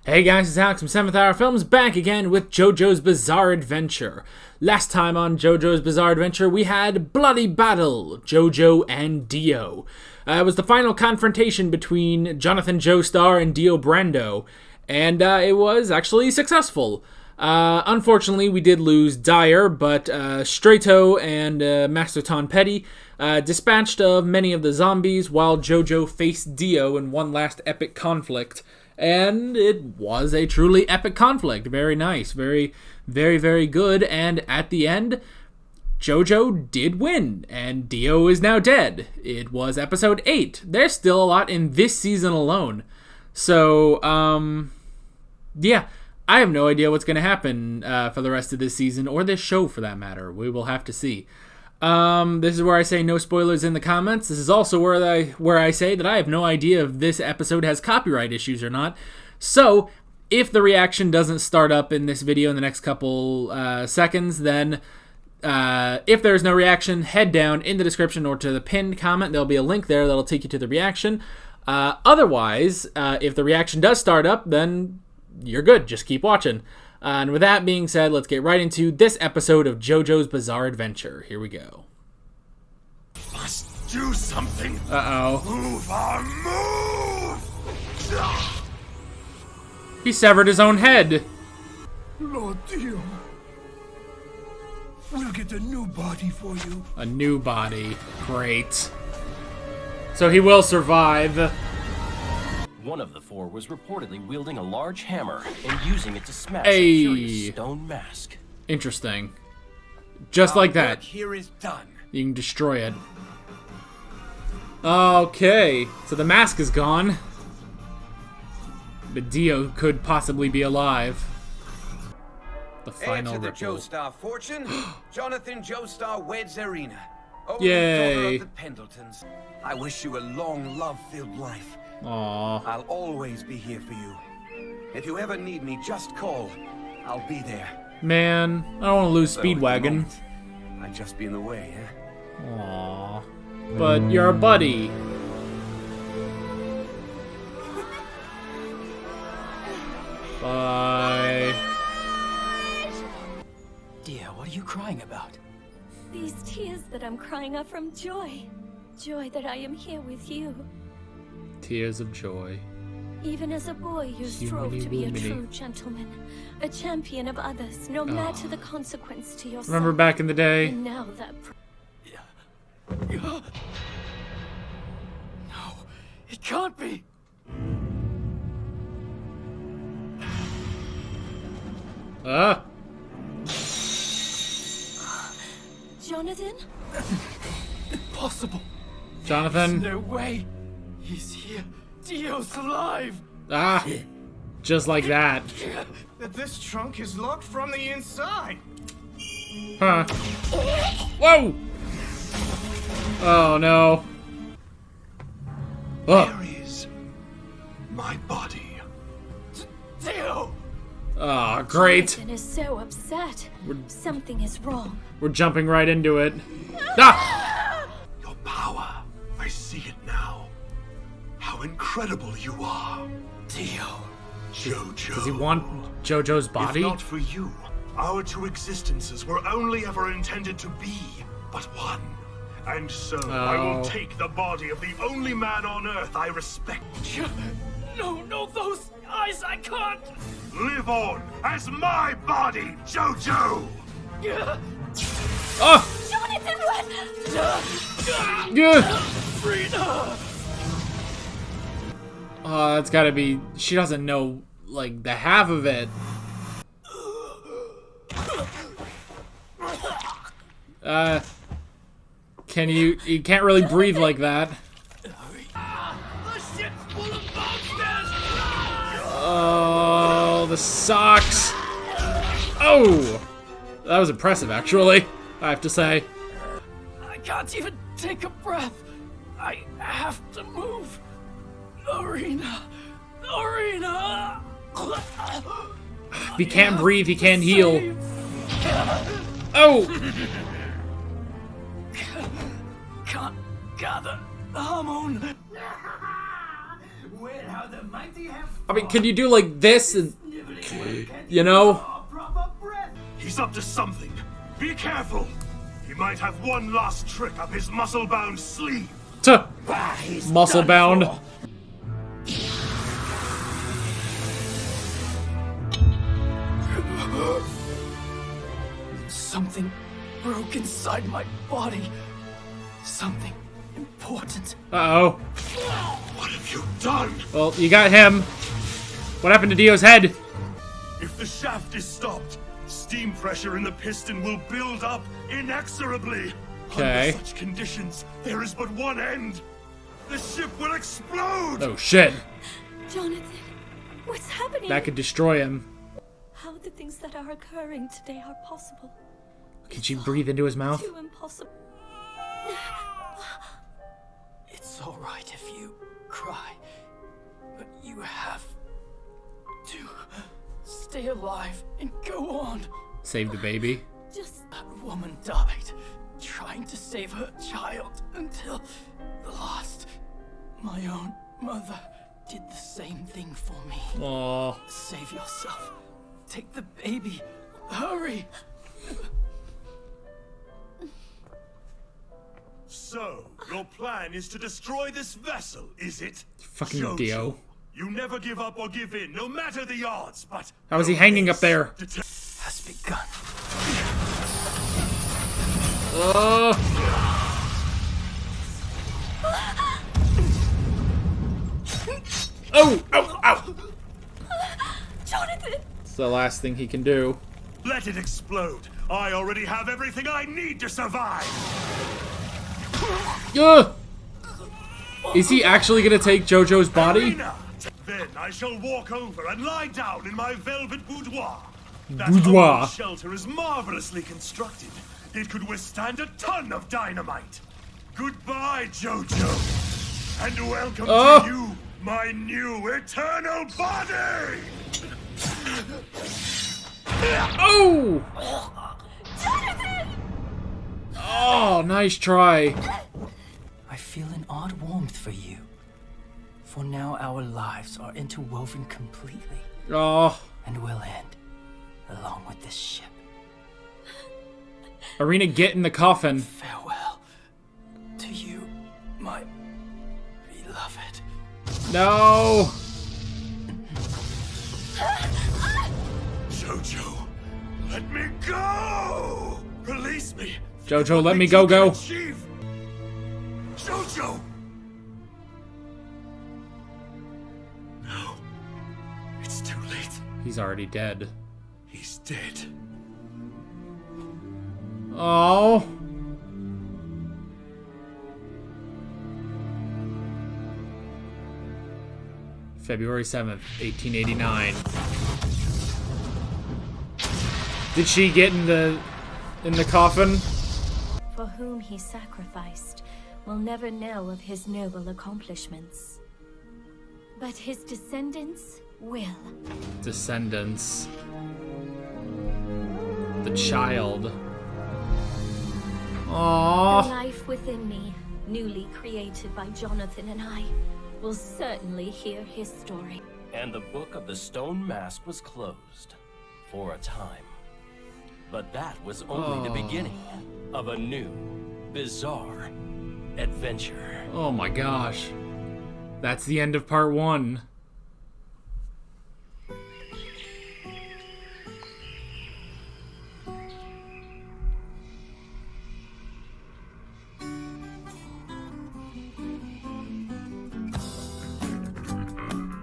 Hey guys, it's Alex from 7th Hour Films, back again with JoJo's Bizarre Adventure. Last time on JoJo's Bizarre Adventure, we had Bloody Battle, JoJo and Dio. It was the final confrontation between Jonathan Joestar and Dio Brando, and it was actually successful. Unfortunately, we did lose Dyer, but Strato and Master Ton Petty dispatched of many of the zombies while JoJo faced Dio in one last epic conflict. And it was a truly epic conflict. Very nice. Very, very, very good. And at the end, JoJo did win. And Dio is now dead. It was episode 8. There's still a lot in this season alone. So, yeah. I have no idea what's going to happen for the rest of this season, or this show for that matter. We will have to see. This is where I say no spoilers in the comments. This is also where I say that I have no idea if this episode has copyright issues or not. So, if the reaction doesn't start up in this video in the next couple seconds, then if there's no reaction, head down in the description or to the pinned comment. There'll be a link there that'll take you to the reaction. Otherwise, if the reaction does start up, then you're good. Just keep watching. And with that being said, let's get right into this episode of JoJo's Bizarre Adventure. Here we go. Must do something. Uh-oh. Move or move! He severed his own head. Lord Dio, we'll get a new body for you. A new body. Great. So he will survive. One of the four was reportedly wielding a large hammer and using it to smash Hey. a curious stone mask. Interesting. Just like that. Work here is done. You can destroy it. Okay. So the mask is gone. But Dio could possibly be alive. The final Heir to the ripple. Joestar fortune, Jonathan Joestar weds Irina. Yay. Daughter of the Pendletons. I wish you a long, love-filled life. Aww. I'll always be here for you. If you ever need me, just call. I'll be there. Man, I don't want to lose Though at the Speedwagon. moment, I'd just be in the way, eh? Aww. But you're a buddy. Bye. Dio, what are you crying about? These tears that I'm crying are from joy. Joy that I am here with you. Tears of joy. Even as a boy, you strove to be a true gentleman. A champion of others, no matter the consequence to yourself. Remember back in the day? And now that... No, it can't be. Jonathan? Impossible. Jonathan? No way. He's here. Dio's alive. Just like that. This trunk is locked from the inside. Huh. Whoa! Oh no. Oh. Where is my body? Dio. Oh, great. Jonathan is so upset. Something is wrong. We're jumping right into it. Ah! Your power. I see it now. How incredible you are. Dio. JoJo. Does he want JoJo's body? If not for you, our two existences were only ever intended to be but one. And so I Oh. will take the body of the only man on earth I respect. No, those eyes, I can't. Live on as my body, JoJo! Oh! Jonathan, run! Yeah! Rina. Oh, that's gotta be... She doesn't know, like, the half of it. Can you... You can't really breathe like that. The ship's full of monsters. Oh, the socks. Oh! That was impressive, actually, I have to say. I can't even take a breath. I have to move. Irina. If he can't breathe, he can't heal. Oh! Can't gather the hormone. Where are the mighty I mean, can you do like this and... You know? He's up to something. Be careful. He might have one last trick up his muscle-bound sleeve. Tuh. Muscle-bound. Something broke inside my body. Something important. Uh-oh. What have you done? Well, you got him. What happened to Dio's head? If the shaft is stopped, steam pressure in the piston will build up inexorably. Okay. Under such conditions, there is but one end. The ship will explode! Oh, shit. Jonathan, what's happening? That could destroy him. How the things that are occurring today are possible. Can she breathe into his mouth? Too impossible. It's all right if you cry, but you have to stay alive and go on. Save the baby. Just That woman died trying to save her child until the last. My own mother did the same thing for me. Aww. Save yourself. Take the baby. Hurry. So, your plan is to destroy this vessel, is it? Fucking Jojo, Dio. You never give up or give in, no matter the odds, but... How is he hanging up there? Has begun. Oh! Ow! Ow! Jonathan! It's the last thing he can do. Let it explode. I already have everything I need to survive. Ugh! Is he actually gonna take JoJo's body? Arena. Then I shall walk over and lie down in my velvet boudoir. That Boudoir. humble shelter is marvelously constructed. It could withstand a ton of dynamite. Goodbye, JoJo. And welcome to you, my new eternal body! Oh! Jonathan! Oh, nice try. I feel an odd warmth for you. For now our lives are interwoven completely Oh. and will end along with this ship. Arena, get in the coffin. Farewell to you, my beloved. No! JoJo, let me go! Release me! JoJo, let me go, go. Achieve. JoJo! No. It's too late. He's already dead. He's dead. Oh. February 7th, 1889. Did she get in the coffin? For whom he sacrificed will never know of his noble accomplishments. But his descendants will. Descendants. The child. The Aww. life within me, newly created by Jonathan and I, will certainly hear his story. And the book of the stone mask was closed for a time. But that was only the beginning of a new, bizarre adventure. Oh my gosh. That's the end of part 1.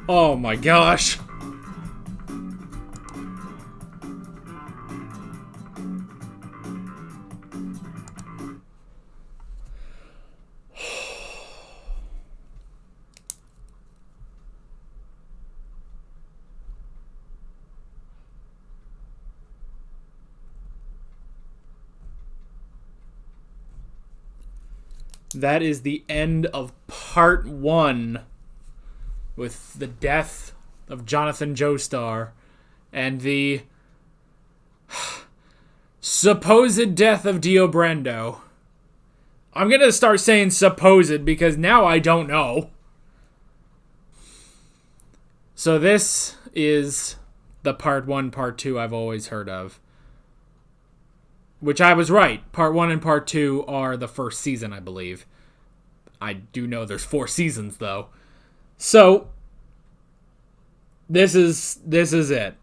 Oh my gosh. That is the end of part 1 with the death of Jonathan Joestar and the supposed death of Dio Brando. I'm gonna start saying supposed because now I don't know. So this is the part 1, part 2 I've always heard of. Which I was right. Part 1 and part 2 are the first season, I believe. I do know there's 4 seasons, though. So, this is it.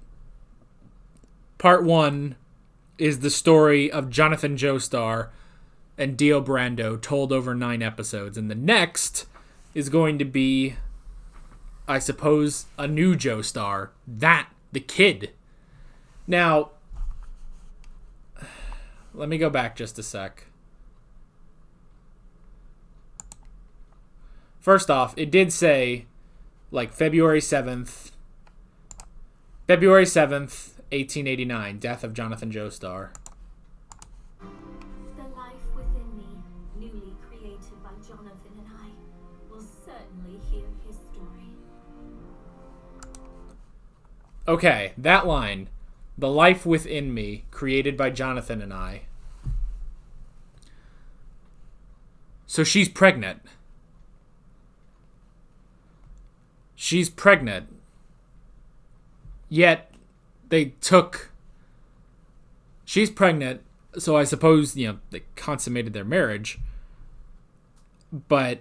Part 1 is the story of Jonathan Joestar and Dio Brando told over 9 episodes. And the next is going to be, I suppose, a new Joestar. The kid. Now, let me go back just a sec. First off, it did say, like, February 7th, 1889, death of Jonathan Joestar. The life within me, newly created by Jonathan and I, will certainly hear his story. Okay, that line. The life within me, created by Jonathan and I. So she's pregnant. She's pregnant. Yet, she's pregnant, so I suppose, they consummated their marriage. But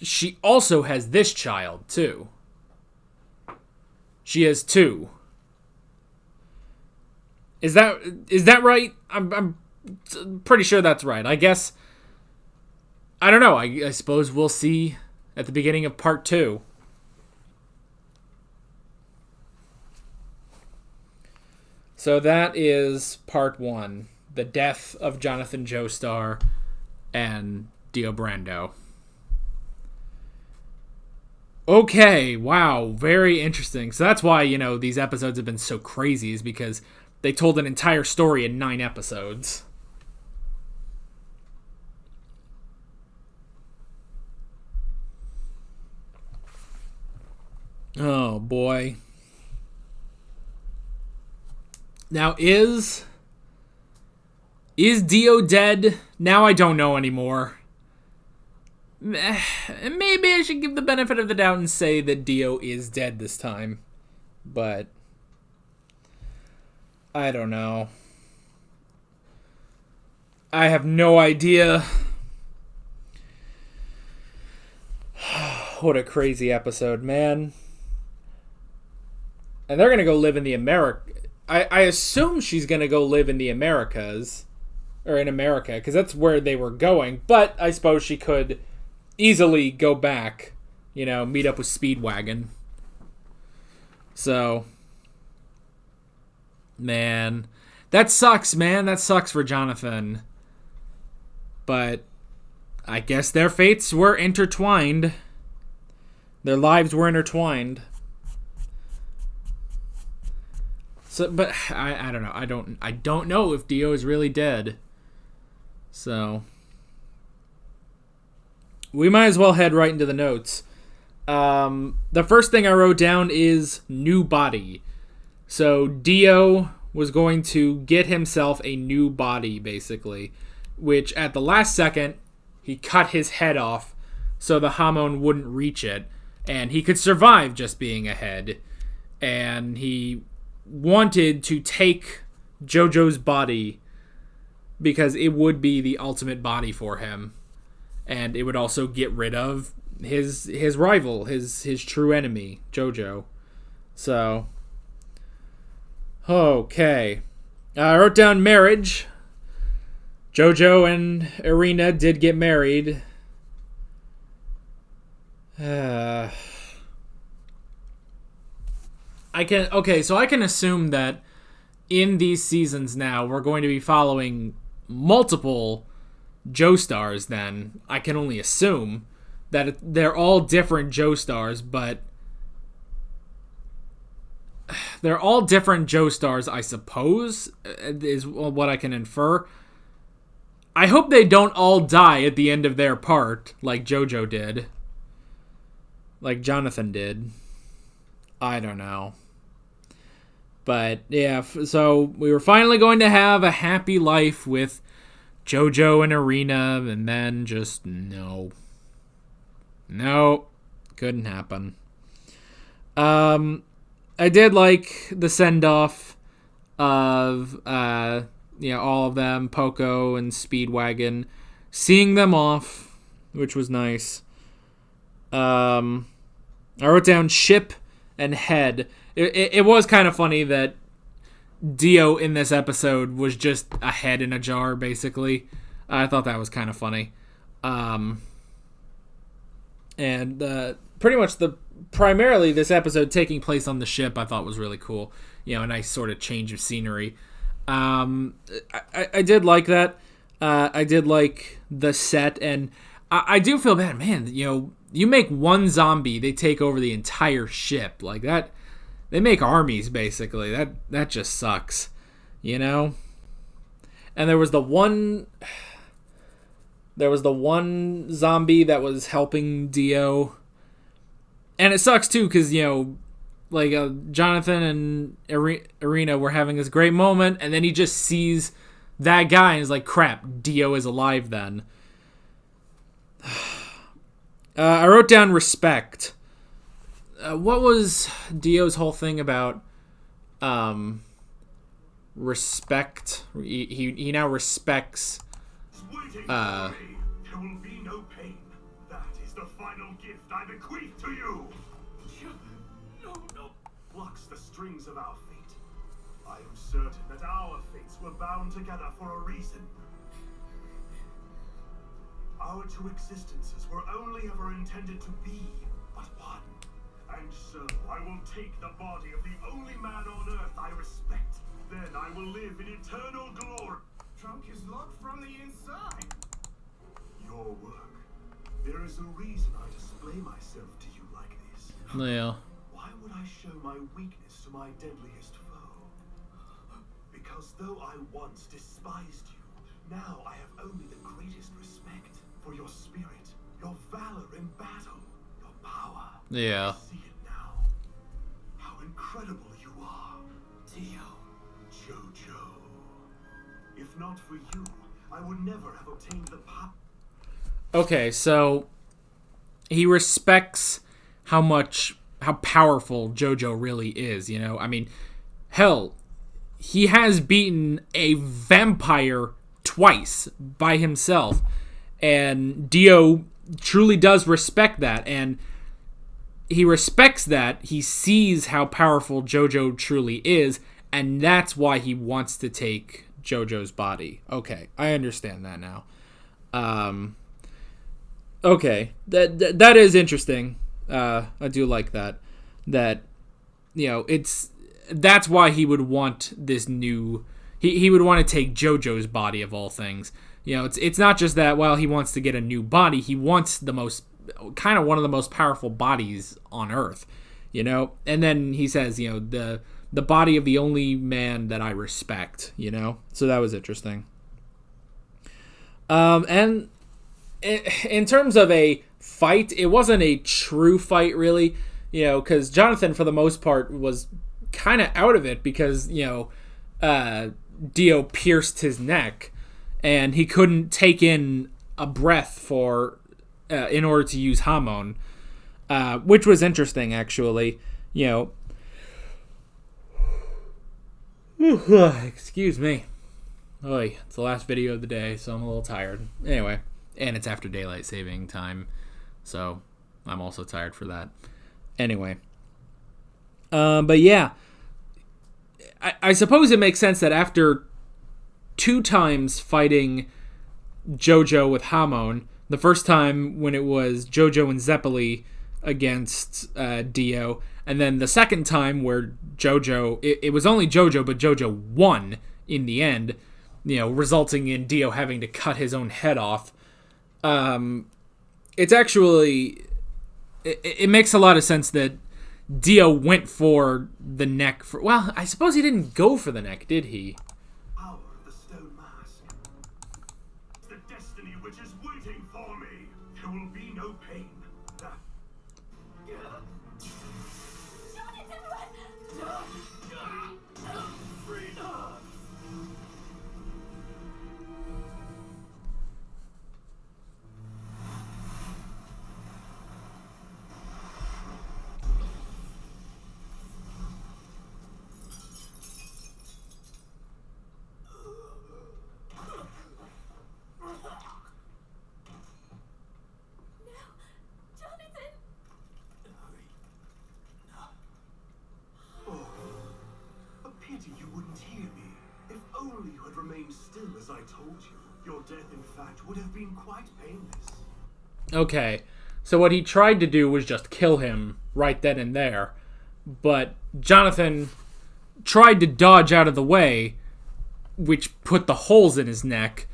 she also has this child, too. She has 2. Is that right? I'm pretty sure that's right. I guess, I don't know. I suppose we'll see at the beginning of part 2. So that is part 1, the death of Jonathan Joestar and Dio Brando. Okay, wow, very interesting. So that's why, these episodes have been so crazy, is because they told an entire story in 9 episodes. Oh, boy. Now, is Dio dead? Now I don't know anymore. Maybe I should give the benefit of the doubt and say that Dio is dead this time. But I don't know. I have no idea. What a crazy episode, man. And they're going to go live in the I assume she's going to go live in the Americas. Or in America, because that's where they were going. But I suppose she could easily go back. Meet up with Speedwagon. So, man. That sucks, man. That sucks for Jonathan. But I guess their fates were intertwined. Their lives were intertwined. So, but I don't know. I don't know if Dio is really dead. So we might as well head right into the notes. The first thing I wrote down is new body. So Dio was going to get himself a new body, basically, which at the last second he cut his head off so the Hamon wouldn't reach it, and he could survive just being a head. And he wanted to take JoJo's body because it would be the ultimate body for him, and it would also get rid of his rival, his true enemy, JoJo. So, okay. I wrote down marriage. JoJo and Irina did get married. I can assume that in these seasons now, we're going to be following multiple Joestars then. I can only assume that they're all different Joestars, but they're all different Joestars, I suppose, is what I can infer. I hope they don't all die at the end of their part, like JoJo did. Like Jonathan did. I don't know. But, yeah, so we were finally going to have a happy life with JoJo and Irina, and then just no. No, couldn't happen. I did like the send-off of, all of them, Poco and Speedwagon, seeing them off, which was nice. I wrote down ship and head. It was kind of funny that Dio in this episode was just a head in a jar, basically. I thought that was kind of funny. And pretty much primarily this episode taking place on the ship, I thought was really cool. A nice sort of change of scenery. I did like that. I did like the set, and I do feel bad, man. You make one zombie, they take over the entire ship like that. They make armies, basically. That just sucks, And there was the one zombie that was helping Dio, and it sucks too because Jonathan and Irina were having this great moment, and then he just sees that guy and is like, "Crap, Dio is alive." Then I wrote down respect. What was Dio's whole thing about respect? He now respects. There will be no pain. That is the final gift I bequeath to you. No. Plucks the strings of our fate. I am certain that our fates were bound together for a reason. Our two existences were only ever intended to be but one. And so I will take the body of the only man on earth I respect. Then I will live in eternal glory. Trunk is locked from the inside. Your work. There is a reason I display myself to you like this. Yeah. Why would I show my weakness to my deadliest foe? Because though I once despised you, now I have only the greatest respect for your spirit, your valor in battle, your power. Yeah. I see it now. How incredible you are, Dio, JoJo. If not for you, I would never have obtained the power. Okay, so he respects how powerful JoJo really is, I mean, hell, he has beaten a vampire twice by himself, and Dio truly does respect that, and he respects that. He sees how powerful JoJo truly is, and that's why he wants to take JoJo's body. Okay, I understand that now. Okay, that is interesting. I do like that. That, that's why he would want this new. He would want to take JoJo's body of all things. It's not just that. Well, he wants to get a new body. He wants one of the most powerful bodies on Earth. And then he says, the body of the only man that I respect. So that was interesting. And in terms of a fight, it wasn't a true fight, really, because Jonathan, for the most part, was kind of out of it because, Dio pierced his neck, and he couldn't take in a breath in order to use Hamon, which was interesting, actually, Excuse me. Oy, it's the last video of the day, so I'm a little tired. Anyway. And it's after daylight saving time, so I'm also tired for that. Anyway. But yeah. I suppose it makes sense that after 2 times fighting JoJo with Hamon, the first time when it was JoJo and Zeppeli against Dio, and then the second time where JoJo, it was only JoJo, but JoJo won in the end, resulting in Dio having to cut his own head off. It's actually, it makes a lot of sense that Dio went for the neck. Well, I suppose he didn't go for the neck, did he? Power of the stone mask. The destiny which is waiting for me. There will be no pain. remained still as I told you, your death in fact would have been quite painless. Okay, so what he tried to do was just kill him right then and there, but Jonathan tried to dodge out of the way, which put the holes in his neck,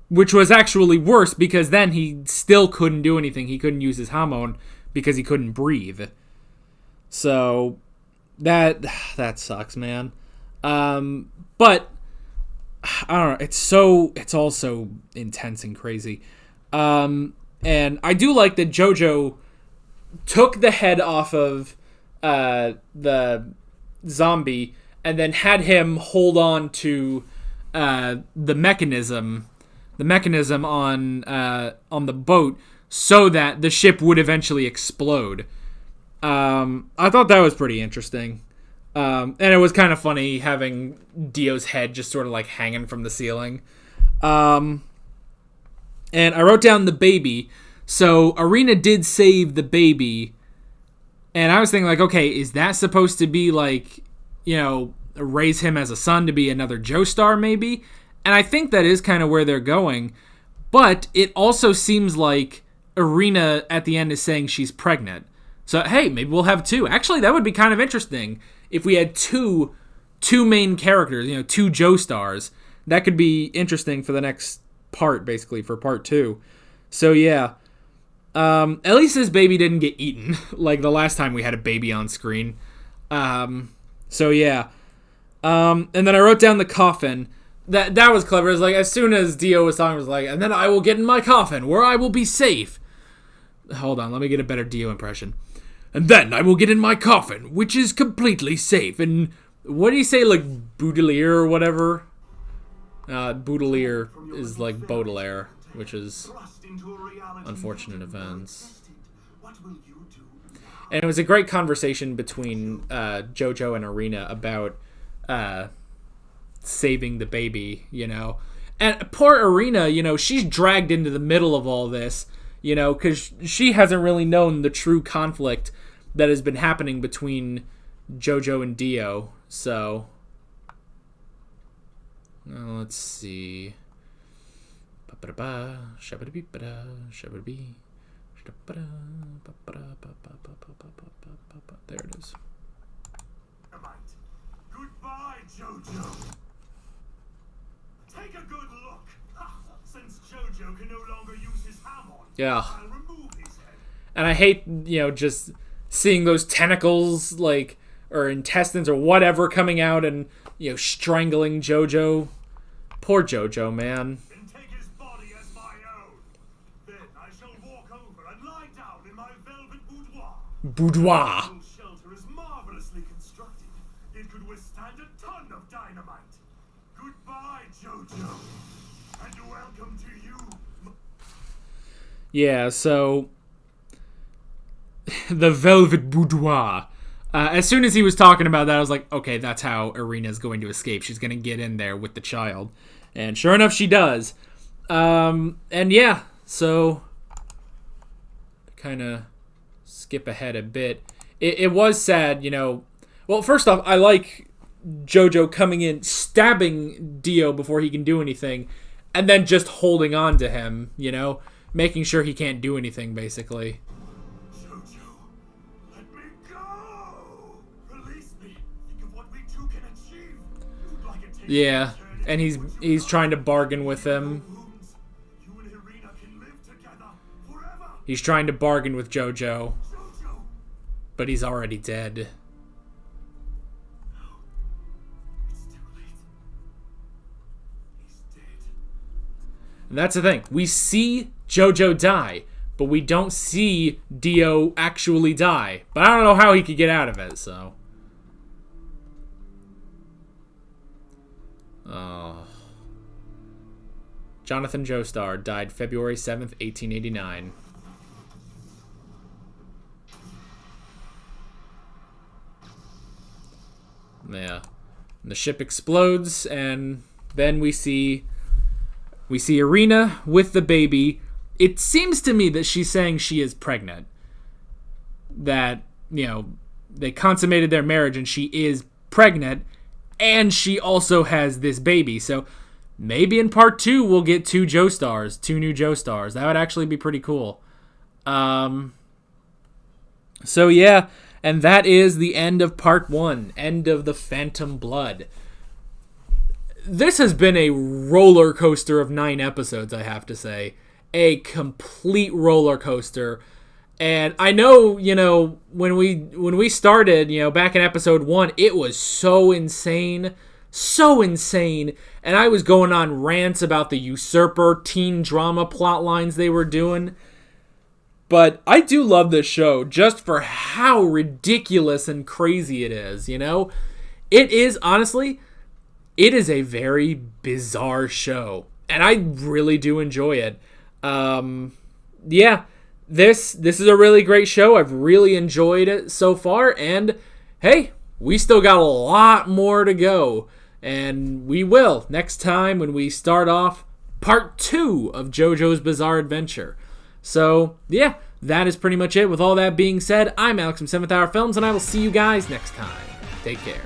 which was actually worse because then he still couldn't do anything. He couldn't use his hamon because he couldn't breathe. So that sucks, man. But I don't know. It's all so intense and crazy. And I do like that JoJo took the head off of the zombie and then had him hold on to the mechanism on the boat so that the ship would eventually explode. I thought that was pretty interesting. And it was kind of funny having Dio's head just sort of like hanging from the ceiling. And I wrote down the baby. So Irina did save the baby. And I was thinking like, okay, is that supposed to be like, you know, raise him as a son to be another Joestar maybe? And I think that is kind of where they're going. But it also seems like Irina at the end is saying she's pregnant. So, hey, maybe we'll have two. Actually, that would be kind of interesting if we had two main characters, you know, two Joestars. That could be interesting for the next part, basically, for part 2. So, yeah. At least this baby didn't get eaten, like the last time we had a baby on screen. So, yeah. And then I wrote down the coffin. That was clever. It was like, as soon as Dio was talking, it was like, and then I will get in my coffin, where I will be safe. Hold on, let me get a better Dio impression. And then I will get in my coffin, which is completely safe. And what do you say, like, Baudelaire or whatever? Baudelaire is like Baudelaire, which is unfortunate events. And it was a great conversation between JoJo and Irina about saving the baby, you know. And poor Irina, you know, she's dragged into the middle of all this, you know, because she hasn't really known the true conflict that has been happening between JoJo and Dio. So, let's see. There it is. Goodbye, JoJo. Take a good look. Since JoJo can no longer use his hamon, yeah. I'll remove his head. And I hate, you know, just seeing those tentacles, like, or intestines or whatever coming out and, you know, strangling JoJo. Poor JoJo, man. And take his body as my own. Then I shall walk over and lie down in my velvet boudoir. Boudoir. This shelter is marvelously constructed. It could withstand a ton of dynamite. Goodbye, JoJo. And welcome to you. Yeah, so the velvet boudoir. As soon as he was talking about that, I was like, okay, that's how Irina's going to escape. She's going to get in there with the child. And sure enough, she does. And yeah, so kind of skip ahead a bit. It was sad, you know. Well, first off, I like JoJo coming in, stabbing Dio before he can do anything, and then just holding on to him, you know, making sure he can't do anything, basically. Yeah, and he's trying to bargain with him. He's trying to bargain with JoJo, but he's already dead. And that's the thing. We see JoJo die, but we don't see Dio actually die. But I don't know how he could get out of it, so. Oh. Jonathan Joestar died February 7th, 1889. Yeah. And the ship explodes, and then we see Irina with the baby. It seems to me that she's saying she is pregnant. That, you know, they consummated their marriage and she is pregnant. And she also has this baby. So maybe in part 2 we'll get 2 Joestars, 2 new Joestars. That would actually be pretty cool. So yeah, and that is the end of part 1, end of the Phantom Blood. This has been a roller coaster of 9 episodes, I have to say. A complete roller coaster. And I know, you know, when we started, you know, back in episode 1, it was so insane, and I was going on rants about the usurper teen drama plot lines they were doing. But I do love this show just for how ridiculous and crazy it is, you know? It is, honestly, it is a very bizarre show, and I really do enjoy it. Yeah, this is a really great show. I've really enjoyed it so far, and hey, we still got a lot more to go, and we will next time when we start off part 2 of JoJo's Bizarre Adventure. So, yeah, that is pretty much it. With all that being said, I'm Alex from 7th Hour Films, and I will see you guys next time. Take care.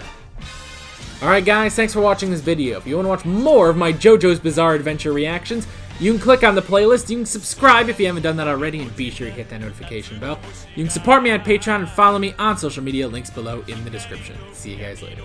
Alright guys, thanks for watching this video. If you want to watch more of my JoJo's Bizarre Adventure reactions, you can click on the playlist, you can subscribe if you haven't done that already, and be sure to hit that notification bell. You can support me on Patreon and follow me on social media, links below in the description. See you guys later.